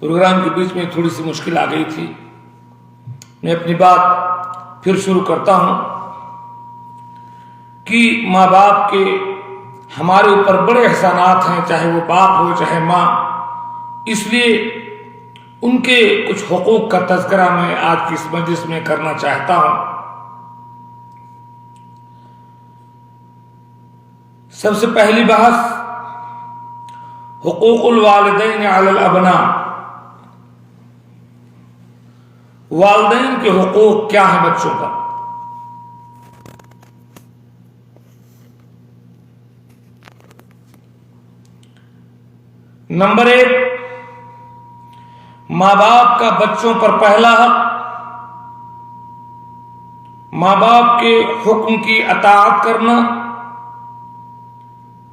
Programme کے بیچ میں تھوڑی سی مشکل آ گئی تھی. میں اپنی بات پھر شروع کرتا ہوں کہ ماں باپ کے ہمارے اوپر بڑے احسانات ہیں، چاہے وہ باپ ہو چاہے ماں. اس لیے ان کے کچھ حقوق کا تذکرہ میں آج کی اس مجلس میں کرنا چاہتا ہوں. سب سے پہلی بحث حقوق الوالدین علی الابناء. والدین کے حقوق کیا ہیں بچوں پر؟ نمبر 1، ماں باپ کا بچوں پر پہلا حق ماں باپ کے حکم کی اطاعت کرنا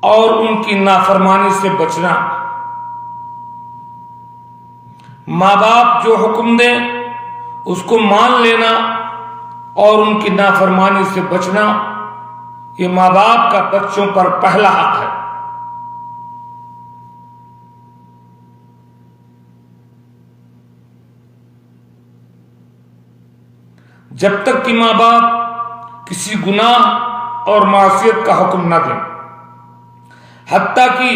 اور ان کی نافرمانی سے بچنا. ماں باپ جو حکم دیں اس کو مان لینا اور ان کی نافرمانی سے بچنا، یہ ماں باپ کا بچوں پر پہلا حق ہے. جب تک کہ ماں باپ کسی گناہ اور معصیت کا حکم نہ دیں، حتیٰ کہ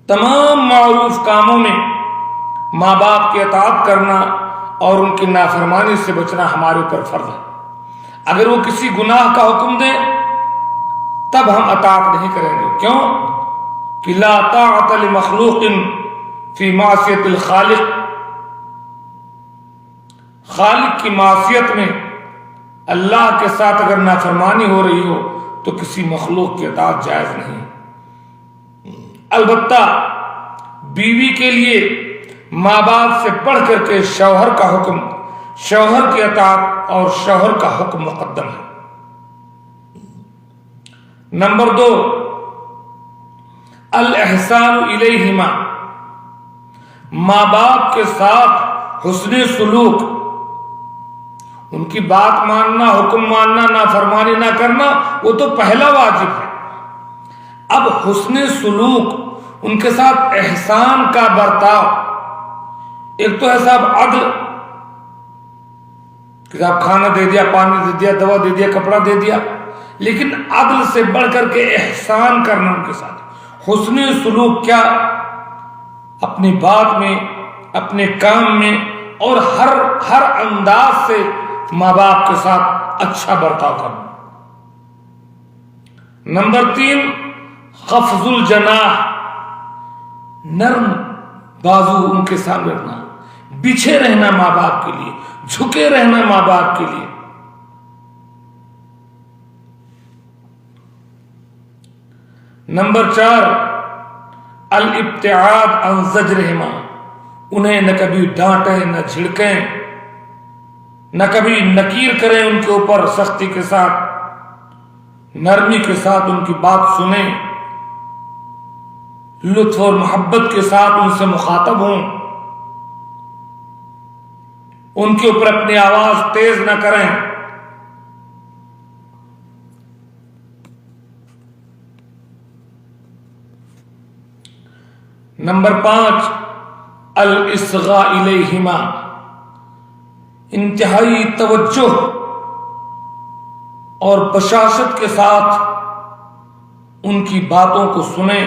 تمام معروف کاموں میں ماں باپ کی اطاعت کرنا اور ان کی نافرمانی سے بچنا ہمارے اوپر فرض ہے. اگر وہ کسی گناہ کا حکم دیں تب ہم اطاعت نہیں کریں گے. کیوں؟ کہ لا طاعت لمخلوق فی معصیت الخالق. خالق کی معصیت میں اللہ کے ساتھ اگر نافرمانی ہو رہی ہو تو کسی مخلوق کی اطاعت جائز نہیں. البتہ بیوی کے لیے ماں باپ سے بڑھ کر کے شوہر کا حکم، شوہر کی اطاعت اور شوہر کا حکم مقدم ہے. نمبر 2، الاحسان الیہما. ماں باپ کے ساتھ حسن سلوک، ان کی بات ماننا، حکم ماننا، نافرمانی نہ کرنا وہ تو پہلا واجب ہے. اب حسن سلوک، ان کے ساتھ احسان کا برتاؤ. ایک تو ہے صاحب عدل، کہ صاحب کھانا دے دیا، پانی دے دیا، دوا دے دیا، کپڑا دے دیا، لیکن عدل سے بڑھ کر کے احسان کرنا ان کے ساتھ. حسن سلوک کیا؟ اپنی بات میں، اپنے کام میں اور ہر انداز سے ماں باپ کے ساتھ اچھا برتاؤ کرنا. نمبر 3، خفض الجناح. نرم بازو ان کے سامنے رکھنا، بچھے رہنا ماں باپ کے لیے، جھکے رہنا ماں باپ کے لیے. نمبر 4، الابتعاد عن زجرہما. انہیں نہ کبھی ڈانٹیں نہ جھڑکیں، نہ کبھی نکیر کریں ان کے اوپر. سختی کے ساتھ، نرمی کے ساتھ ان کی بات سنیں، لطف اور محبت کے ساتھ ان سے مخاطب ہوں. ان کے اوپر اپنی آواز تیز نہ کریں. نمبر 5، الاصغاء الیہما. انتہائی توجہ اور بشاشت کے ساتھ ان کی باتوں کو سنیں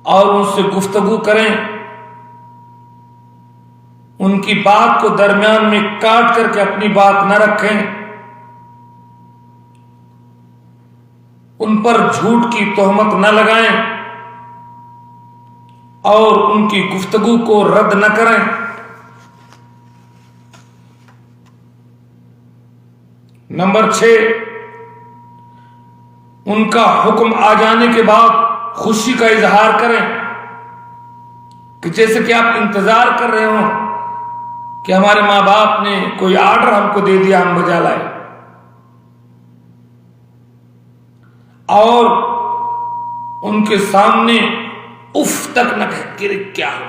اور ان سے گفتگو کریں. ان کی بات کو درمیان میں کاٹ کر کے اپنی بات نہ رکھیں. ان پر جھوٹ کی تہمت نہ لگائیں اور ان کی گفتگو کو رد نہ کریں. نمبر 6، ان کا حکم آ جانے کے بعد خوشی کا اظہار کریں، کہ جیسے کہ آپ انتظار کر رہے ہوں کہ ہمارے ماں باپ نے کوئی آرڈر ہم کو دے دیا، ہم بجا لائے. اور ان کے سامنے اف تک نہ کہ کیا ہو،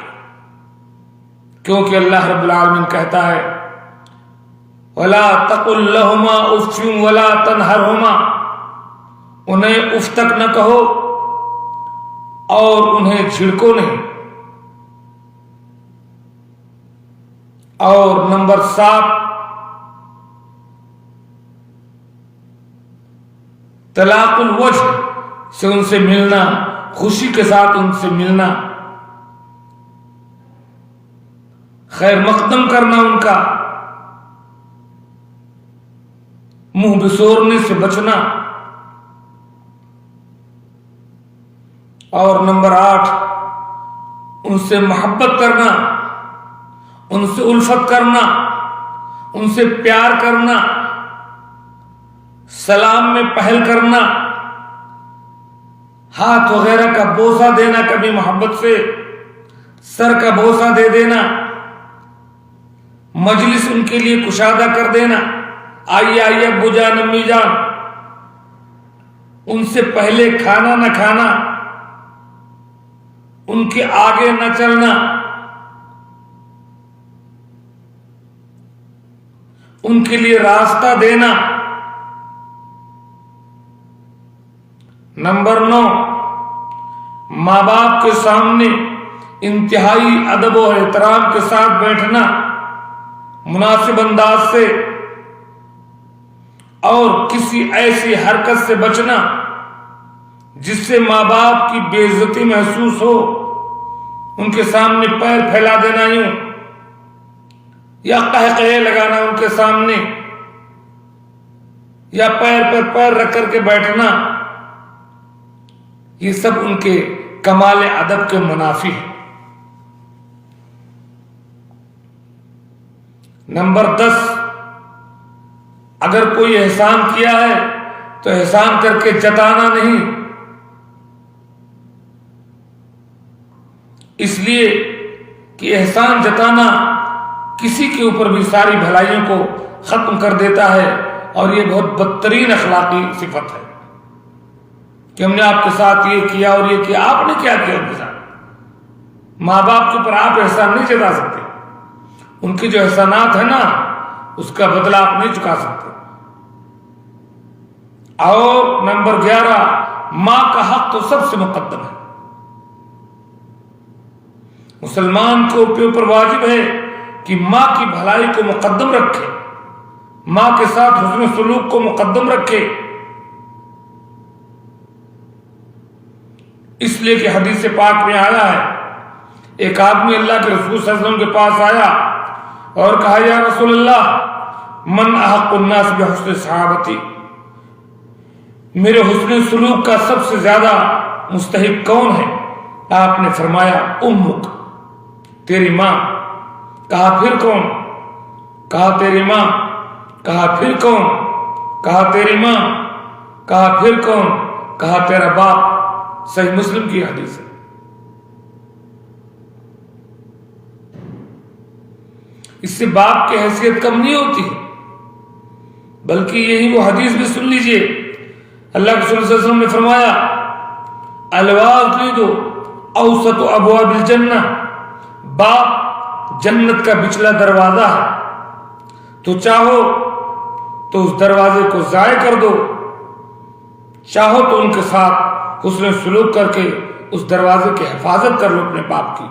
کیونکہ اللہ رب العالمین کہتا ہے وَلَا تَقُلْ لَهُمَا اُفٍّ وَلَا تَنْهَرْهُمَا. انہیں اف تک نہ کہو اور انہیں جھڑکو نہیں. اور نمبر 7 طلاق الوجہ سے ان سے ملنا، خوشی کے ساتھ ان سے ملنا، خیر مقدم کرنا، ان کا منہ بسورنے سے بچنا. اور نمبر 8 ان سے محبت کرنا، ان سے الفت کرنا، ان سے پیار کرنا، سلام میں پہل کرنا، ہاتھ وغیرہ کا بوسہ دینا، کبھی محبت سے سر کا بوسہ دے دینا، مجلس ان کے لیے کشادہ کر دینا. آئیے آئیے ابو جان امی جان، ان سے پہلے کھانا نہ کھانا، ان کے آگے نہ چلنا، ان کے لیے راستہ دینا. نمبر 9 ماں باپ کے سامنے انتہائی ادب و احترام کے ساتھ بیٹھنا، مناسب انداز سے، اور کسی ایسی حرکت سے بچنا جس سے ماں باپ کی بے عزتی محسوس ہو. ان کے سامنے پیر پھیلا دینا یوں، یا قہقہے لگانا ان کے سامنے، یا پیر پر پیر رکھ کر کے بیٹھنا، یہ سب ان کے کمال ادب کے منافی ہے. نمبر 10 اگر کوئی احسان کیا ہے تو احسان کر کے جتانا نہیں، اس لیے کہ احسان جتانا کسی کے اوپر بھی ساری بھلائیوں کو ختم کر دیتا ہے، اور یہ بہت بدترین اخلاقی صفت ہے کہ ہم نے آپ کے ساتھ یہ کیا اور یہ کیا. آپ نے کیا کیا ان کے ساتھ؟ ماں باپ کے اوپر آپ احسان نہیں جتا سکتے. ان کے جو احسانات ہیں نا اس کا بدلہ آپ نہیں چکا سکتے. اور نمبر 11 ماں کا حق تو سب سے مقدم ہے. مسلمان کو اپنے اوپر واجب ہے کہ ماں کی بھلائی کو مقدم رکھے، ماں کے ساتھ حسن سلوک کو مقدم رکھے. اس لیے کہ حدیث پاک میں آیا ہے، ایک آدمی اللہ کے رسول صلی اللہ علیہ وسلم کے پاس آیا اور کہا یا رسول اللہ من احق الناس بحسن صحابتی، میرے حسن سلوک کا سب سے زیادہ مستحق کون ہے؟ آپ نے فرمایا امک، تیری ماں. کہا پھر کون؟ کہا تیری ماں. کہا پھر کون؟ کہا تیری ماں. کہا پھر کون؟ کہا تیرا باپ. صحیح مسلم کی حدیث ہے. اس سے باپ کی حیثیت کم نہیں ہوتی، بلکہ یہی وہ حدیث بھی سن لیجئے. اللہ کے رسول صلی اللہ علیہ وسلم نے فرمایا الوالد اوسط ابواب الجنہ، باپ جنت کا بچلا دروازہ ہے، تو چاہو تو اس دروازے کو ضائع کر دو، چاہو تو ان کے ساتھ حسن سلوک کر کے اس دروازے کی حفاظت کر لو اپنے باپ کی.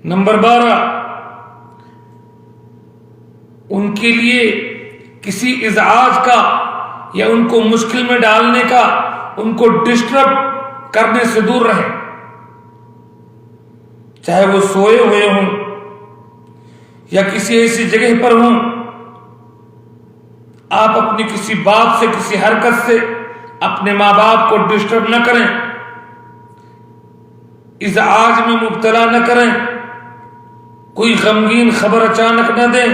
نمبر 12 ان کے لیے کسی ازعاج کا یا ان کو مشکل میں ڈالنے کا، ان کو ڈسٹرب کرنے سے دور رہیں. چاہے وہ سوئے ہوئے ہوں یا کسی ایسی جگہ پر ہوں، آپ اپنی کسی بات سے، کسی حرکت سے اپنے ماں باپ کو ڈسٹرب نہ کریں، ازعاج میں مبتلا نہ کریں، کوئی غمگین خبر اچانک نہ دیں.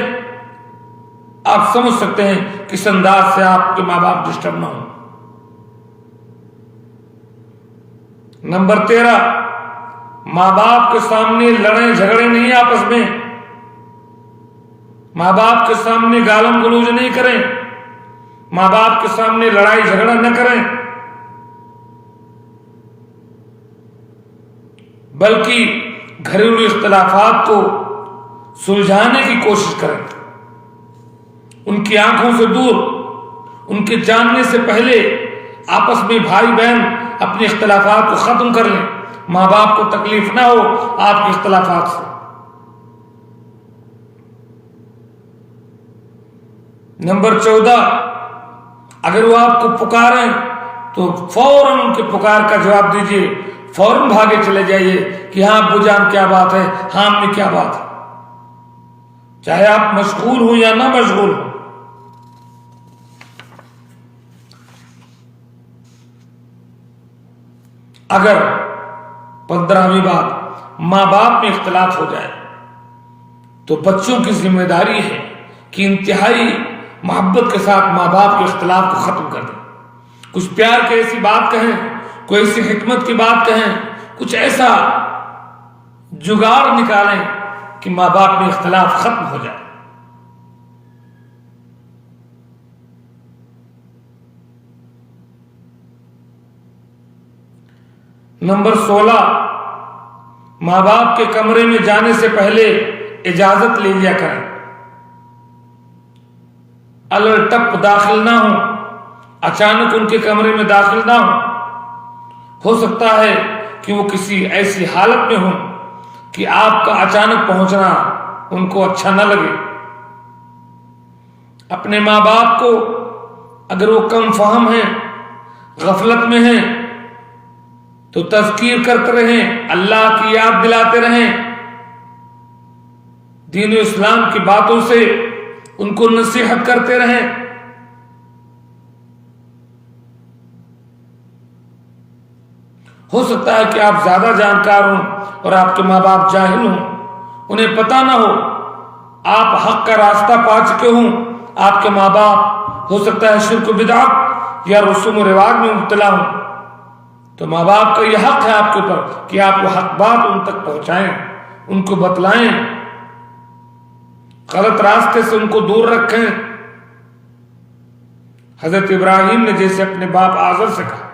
آپ سمجھ سکتے ہیں کس انداز سے آپ کے ماں باپ ڈسٹرب نہ ہوں. نمبر 13 ماں باپ کے سامنے لڑیں جھگڑے نہیں، آپس میں ماں باپ کے سامنے گالم گلوچ نہیں کریں، ماں باپ کے سامنے لڑائی جھگڑا نہ کریں، بلکہ گھریلو اختلافات کو سلجھانے کی کوشش کریں، ان کی آنکھوں سے دور، ان کے جاننے سے پہلے آپس میں بھائی بہن اپنے اختلافات کو ختم کر لیں. ماں باپ کو تکلیف نہ ہو آپ کے اختلافات سے. نمبر 14، اگر وہ آپ کو پکاریں تو فوراً ان کے پکار کا جواب دیجیے، فوراً بھاگے چلے جائیے کہ ہاں ابو جان کیا بات ہے، ہاں امی کیا بات ہے، چاہے آپ مشغول ہوں یا نہ مشغول ہوں. اگر 15ویں بات ماں باپ میں اختلاف ہو جائے تو بچوں کی ذمہ داری ہے کہ انتہائی محبت کے ساتھ ماں باپ کے اختلاف کو ختم کر دیں. کچھ پیار کی ایسی بات کہیں، کوئی ایسی حکمت کی بات کہیں، کچھ ایسا جگاڑ نکالیں کہ ماں باپ میں اختلاف ختم ہو جائے. نمبر 16، ماں باپ کے کمرے میں جانے سے پہلے اجازت لے لیا کریں. الٹپ داخل نہ ہوں، اچانک ان کے کمرے میں داخل نہ ہوں. ہو سکتا ہے کہ وہ کسی ایسی حالت میں ہوں کہ آپ کا اچانک پہنچنا ان کو اچھا نہ لگے. اپنے ماں باپ کو اگر وہ کم فہم ہیں، غفلت میں ہیں، تو تذکیر کرتے رہیں، اللہ کی یاد دلاتے رہیں، دین و اسلام کی باتوں سے ان کو نصیحت کرتے رہیں. ہو سکتا ہے کہ آپ زیادہ جانکار ہوں اور آپ کے ماں باپ جاہل ہوں، انہیں پتہ نہ ہو، آپ حق کا راستہ پا چکے ہوں. آپ کے ماں باپ ہو سکتا ہے شرک و بدعت یا رسوم و رواج میں مبتلا ہوں، تو ماں باپ کا یہ حق ہے آپ کے اوپر کہ آپ وہ حق بات ان تک پہنچائیں، ان کو بتلائیں، غلط راستے سے ان کو دور رکھیں. حضرت ابراہیم نے جیسے اپنے باپ آزر سے کہا،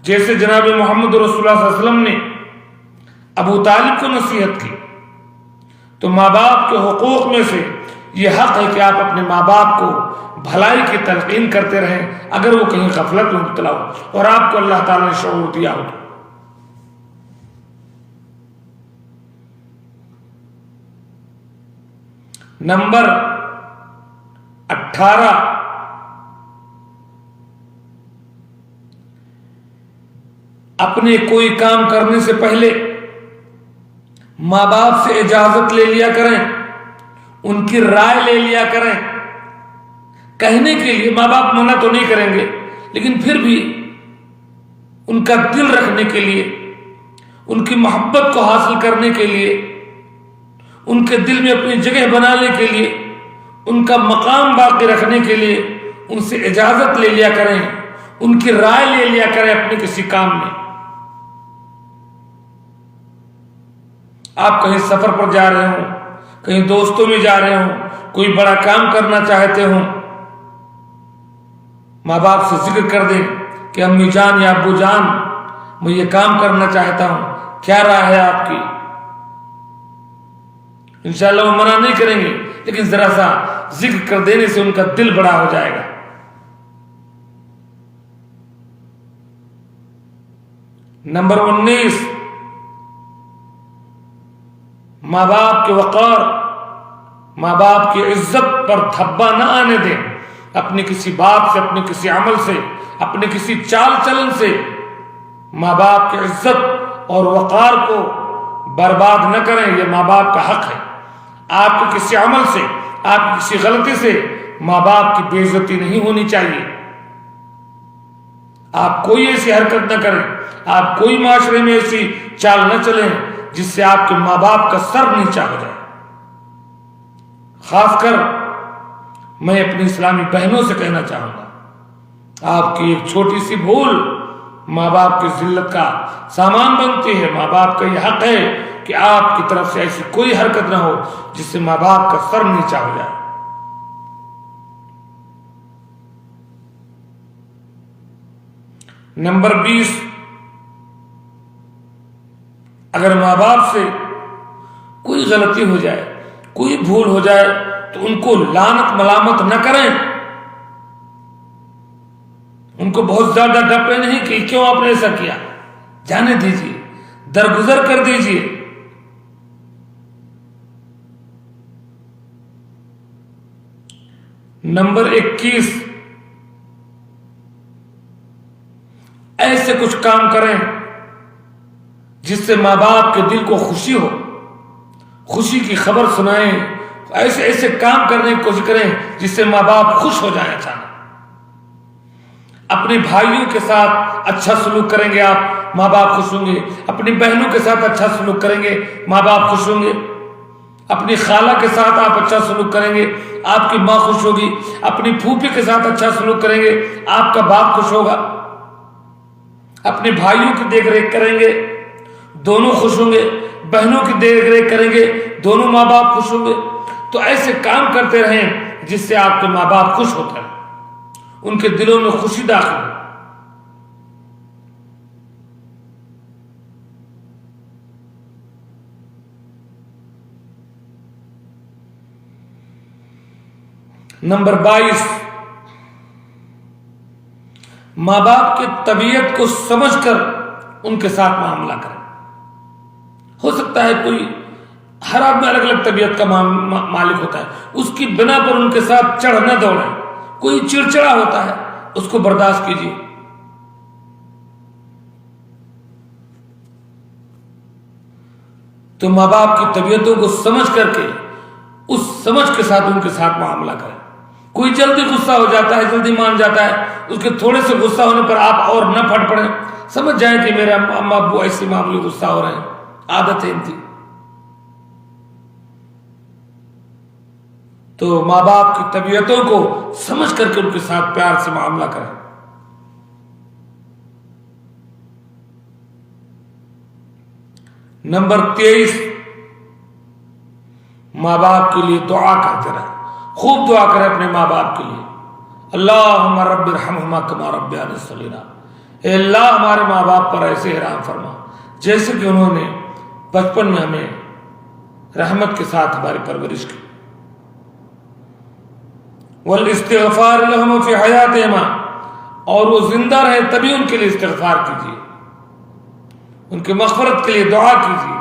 جیسے جناب محمد رسول اللہ صلی اللہ علیہ وسلم نے ابو طالب کو نصیحت کی، تو ماں باپ کے حقوق میں سے یہ حق ہے کہ آپ اپنے ماں باپ کو بھلائی کی تلقین کرتے رہیں اگر وہ کہیں غفلت میں مبتلا ہو اور آپ کو اللہ تعالی نے شعور دیا ہو. نمبر 18، اپنے کوئی کام کرنے سے پہلے ماں باپ سے اجازت لے لیا کریں، ان کی رائے لے لیا کریں. کہنے کے لیے ماں باپ منع تو نہیں کریں گے، لیکن پھر بھی ان کا دل رکھنے کے لیے، ان کی محبت کو حاصل کرنے کے لیے، ان کے دل میں اپنی جگہ بنانے کے لیے، ان کا مقام باقی رکھنے کے لیے ان سے اجازت لے لیا کریں، ان کی رائے لے لیا کریں اپنے کسی کام میں. آپ کہیں سفر پر جا رہے ہوں، کہیں دوستوں میں جا رہے ہوں، کوئی بڑا کام کرنا چاہتے ہوں، ماں باپ سے ذکر کر دیں کہ امی جان یا ابو جان میں یہ کام کرنا چاہتا ہوں، کیا رائے ہے آپ کی؟ انشاءاللہ وہ منع نہیں کریں گے، لیکن ذرا سا ذکر کر دینے سے ان کا دل بڑا ہو جائے گا. نمبر 19، ماں باپ کے وقار، ماں باپ کی عزت پر دھبا نہ آنے دیں. اپنی کسی بات سے، اپنے کسی عمل سے، اپنے کسی چال چلن سے ماں باپ کی عزت اور وقار کو برباد نہ کریں. یہ ماں باپ کا حق ہے. آپ کے کسی عمل سے، آپ کی کسی غلطی سے ماں باپ کی بے عزتی نہیں ہونی چاہیے. آپ کوئی ایسی حرکت نہ کریں، آپ کوئی معاشرے میں ایسی چال نہ چلیں جس سے آپ کے ماں باپ کا سر نیچا ہو جائے. خاص کر میں اپنی اسلامی بہنوں سے کہنا چاہوں گا، آپ کی ایک چھوٹی سی بھول ماں باپ کی ذلت کا سامان بنتی ہے. ماں باپ کا یہ حق ہے کہ آپ کی طرف سے ایسی کوئی حرکت نہ ہو جس سے ماں باپ کا سر نیچا ہو جائے. نمبر 20، اگر ماں باپ سے کوئی غلطی ہو جائے، کوئی بھول ہو جائے تو ان کو لعنت ملامت نہ کریں، کو بہت زیادہ ڈپے نہیں کہ کیوں آپ نے ایسا کیا، جانے دیجیے، درگزر کر دیجیے۔ نمبر 21، ایسے کچھ کام کریں جس سے ماں باپ کے دل کو خوشی ہو، خوشی کی خبر سنائیں، ایسے ایسے کام کرنے کی کوشش کریں جس سے ماں باپ خوش ہو جائیں اچانک۔ اپنے بھائیوں کے ساتھ اچھا سلوک کریں گے آپ، ماں باپ خوش ہوں گے۔ اپنی بہنوں کے ساتھ اچھا سلوک کریں گے، ماں باپ خوش ہوں گے۔ اپنی خالہ کے ساتھ آپ اچھا سلوک کریں گے، آپ کی ماں خوش ہوگی۔ اپنی پھوپھی کے ساتھ اچھا سلوک کریں گے، آپ کا باپ خوش ہوگا۔ اپنے بھائیوں کی دیکھ ریکھ کریں گے، دونوں خوش ہوں گے۔ بہنوں کی دیکھ ریکھ کریں گے، دونوں ماں باپ خوش ہوں گے۔ تو ایسے کام کرتے رہیں جس سے آپ کے ماں باپ خوش ہوتے ہیں، ان کے دلوں میں خوشی داخل ہو۔ نمبر 22، ماں باپ کی طبیعت کو سمجھ کر ان کے ساتھ معاملہ کریں۔ ہو سکتا ہے کوئی، ہر آدمی الگ الگ طبیعت کا مالک ہوتا ہے، اس کی بنا پر ان کے ساتھ چڑھ نہ دوڑیں۔ کوئی چڑچڑا ہوتا ہے، اس کو برداشت کیجیے۔ تو ماں باپ کی طبیعتوں کو سمجھ کر کے اس سمجھ کے ساتھ ان کے ساتھ معاملہ کریں۔ کوئی جلدی غصہ ہو جاتا ہے، جلدی مان جاتا ہے، اس کے تھوڑے سے غصہ ہونے پر آپ اور نہ پھٹ پڑیں، سمجھ جائیں کہ میرے اما ابو ایسی معمولی غصہ ہو رہے ہیں، عادت ہے ان کی۔ تو ماں باپ کی طبیعتوں کو سمجھ کر کے ان کے ساتھ پیار سے معاملہ کریں۔ نمبر 23، ماں باپ کے لیے دعا کرتے رہیں، خوب دعا کریں اپنے ماں باپ کے لیے۔ اللہم رب ارحمہما کما ربیانی صغیرا، اے اللہ ہمارے ماں باپ پر ایسے رحم فرما جیسے کہ انہوں نے بچپن میں ہمیں رحمت کے ساتھ ہماری پرورش کی۔ والاستغفار لہم فی حیاتہما، اور وہ زندہ رہے تبھی ان کے لیے استغفار کیجیے، ان کی مغفرت کے لیے دعا کیجیے۔